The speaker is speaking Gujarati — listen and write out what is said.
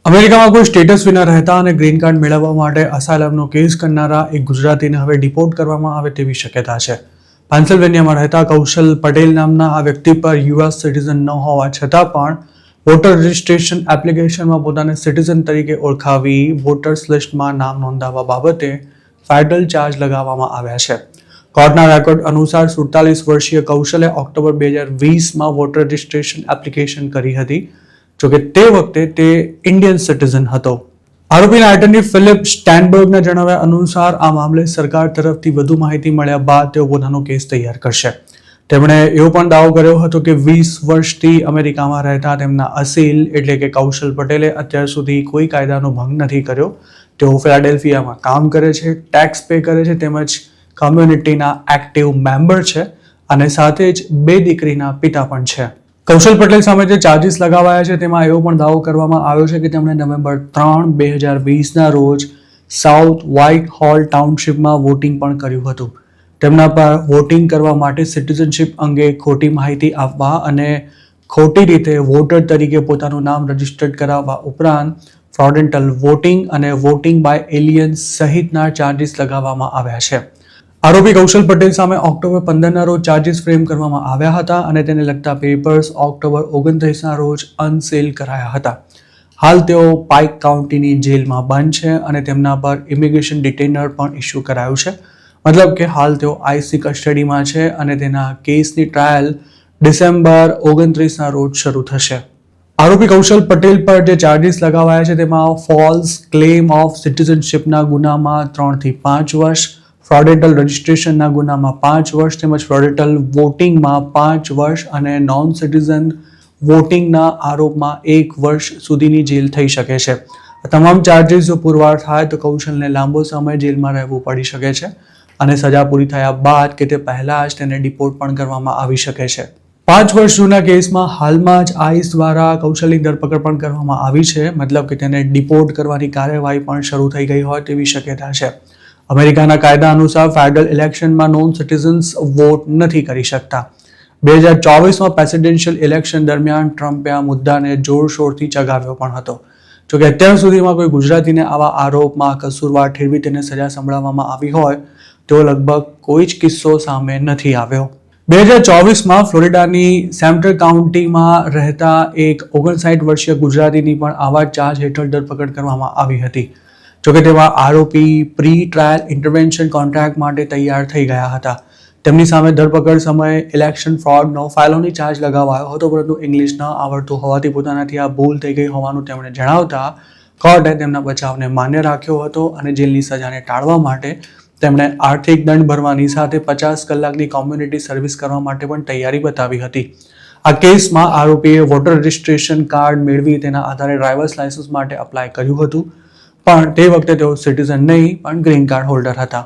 અમેરિકામાં કોઈ સ્ટેટસ વિના રહેતા અને ગ્રીન કાર્ડ મેળવવા માટે અસાયલમનો કેસ કરનારા એક ગુજરાતીને હવે ડિપોર્ટ કરવામાં આવે તેવી શક્યતા છે. પેન્સિલ્વેનિયામાં રહેતા કૌશલ પટેલ નામના આ વ્યક્તિ પર યુએસ સિટીઝન ન હોવા છતાં પણ વોટર રજિસ્ટ્રેશન એપ્લિકેશનમાં પોતાને સિટીઝન તરીકે ઓળખાવી વોટર્સ લિસ્ટમાં નામ નોંધાવવા બાબતે ફેડરલ ચાર્જ લગાવવામાં આવ્યા છે. કોર્ટના રેકોર્ડ અનુસાર 47 વર્ષીય કૌશલે ઓક્ટોબર 2020માં વોટર રજિસ્ટ્રેશન એપ્લિકેશન કરી હતી. જોકે તે વખતે તે ઇન્ડિયન સિટીઝન હતો. આરોપીના એટર્ની ફિલિપ સ્ટેનબર્ગના જણાવ્યા અનુસાર આ મામલે સરકાર તરફથી વધુ માહિતી મળ્યા બાદ તેઓ પોતાનો કેસ તૈયાર કરશે. તેમણે એવો પણ દાવો કર્યો હતો કે 20 વર્ષથી અમેરિકામાં રહેતા તેમના અસીલ એટલે કે કૌશલ પટેલે અત્યાર સુધી કોઈ કાયદાનો ભંગ નથી કર્યો. તેઓ ફિલાડેલ્ફિયામાં કામ કરે છે, ટેક્સ પે કરે છે તેમજ કમ્યુનિટીના એક્ટિવ મેમ્બર છે અને સાથે જ 2 દીકરીના પિતા પણ છે. કૌશલ પટેલ સામે જે ચાર્જીસ લગાવાયા છે તેમાં એવો પણ દાવો કરવામાં આવ્યો છે કે તેમણે નવેમ્બર 3, 2020ના રોજ સાઉથ વ્હાઇટ હોલ ટાઉનશીપમાં વોટિંગ પણ કર્યું હતું. તેમના પર વોટિંગ કરવા માટે સિટીઝનશીપ અંગે ખોટી માહિતી આપવા અને ખોટી રીતે વોટર તરીકે પોતાનું નામ રજિસ્ટર્ડ કરાવવા ઉપરાંત ફ્રોડેન્ટલ વોટિંગ અને વોટિંગ બાય એલિયન્સ સહિતના ચાર્જીસ લગાવવામાં આવ્યા છે. આરોપી કૌશલ પટેલ સામે ઓક્ટોબર 15ના રોજ ચાર્જીસ ફ્રેમ કરવામાં આવ્યા હતા અને તેને લગતા પેપર્સ ઓક્ટોબર 29ના રોજ અનસીલ કરાયા હતા. હાલ તેઓ પાઇક કાઉન્ટીની જેલમાં બંધ છે અને તેમના પર ઇમિગ્રેશન ડિટેનર પણ ઇસ્યુ કરાયું છે. મતલબ કે હાલ તેઓ આઈસી કસ્ટડીમાં છે અને તેના કેસની ટ્રાયલ ડિસેમ્બર 29ના રોજ શરૂ થશે. આરોપી કૌશલ પટેલ પર જે ચાર્જીસ લગાવાયા છે તેમાં ફોલ્સ ક્લેમ ઓફ સિટીઝનશીપના ગુનામાં 3 થી 5 વર્ષ, ફ્રોડેન્ટલ રજિસ્ટ્રેશનના ગુનામાં 5 વર્ષ તેમજ ફ્રોડેન્ટલ વોટિંગમાં 5 વર્ષ અને નોન સિટીઝન વોટિંગના આરોપમાં 1 વર્ષ સુધીની જેલ થઈ શકે છે. આ તમામ ચાર્જીસ જો પુરવાર થાય તો કૌશલને લાંબો સમય જેલમાં રહેવું પડી શકે છે અને સજા પૂરી થયા બાદ કે તે પહેલા જ તેને ડિપોર્ટ પણ કરવામાં આવી શકે છે. 5 વર્ષ જૂના કેસમાં હાલમાં જ આઈસ દ્વારા કૌશલની ધરપકડ પણ કરવામાં આવી છે. મતલબ કે તેને ડિપોર્ટ કરવાની કાર્યવાહી પણ શરૂ થઈ ગઈ હોય તેવી શક્યતા છે. અમેરિકાના કાયદા અનુસાર ફેડરલ ઇલેક્શનમાં નોન સિટીઝન્સ વોટ નથી કરી શકતા. 2024માં પ્રેસિડેન્શિયલ ઇલેક્શન દરમિયાન ટ્રમ્પે આ મુદ્દાને જોરશોરથી ચગાવ્યો પણ હતો. જોકે અત્યાર સુધીમાં કોઈ ગુજરાતીને આવા આરોપમાં કસૂરવાર ઠેરવી તેને સજા સંભળાવવામાં આવી હોય તેવો લગભગ કોઈ જ કિસ્સો સામે નથી આવ્યો. 2024માં ફ્લોરિડાની સેમ્ટર કાઉન્ટીમાં રહેતા એક 59 વર્ષીય ગુજરાતીની પણ આવા ચાર્જ હેઠળ ધરપકડ કરવામાં આવી હતી. જોકે તેમાં આરોપી પ્રી ટ્રાયલ ઇન્ટરવેન્શન કોન્ટ્રાક્ટ માટે તૈયાર થઈ ગયા હતા. તેમની સામે ધરપકડ સમયે ઇલેક્શન ફ્રોડનો ફેલોની ચાર્જ લગાવાયો હતો, પરંતુ ઇંગ્લિશ ન આવડતું હોવાથી પોતાનાથી આ ભૂલ થઈ ગઈ હોવાનું તેમણે જણાવતા કોર્ટે તેમના બચાવને માન્ય રાખ્યો હતો અને જેલની સજાને ટાળવા માટે તેમણે આર્થિક દંડ ભરવાની સાથે 50 કલાકની કોમ્યુનિટી સર્વિસ કરવા માટે પણ તૈયારી બતાવી હતી. આ કેસમાં આરોપીએ વોટર રજિસ્ટ્રેશન કાર્ડ મેળવી તેના આધારે ડ્રાઇવર્સ લાયસન્સ માટે અપ્લાય કર્યું હતું, પણ તે વખતે તેઓ સિટીઝન નહીં પણ ગ્રીન કાર્ડ હોલ્ડર હતા.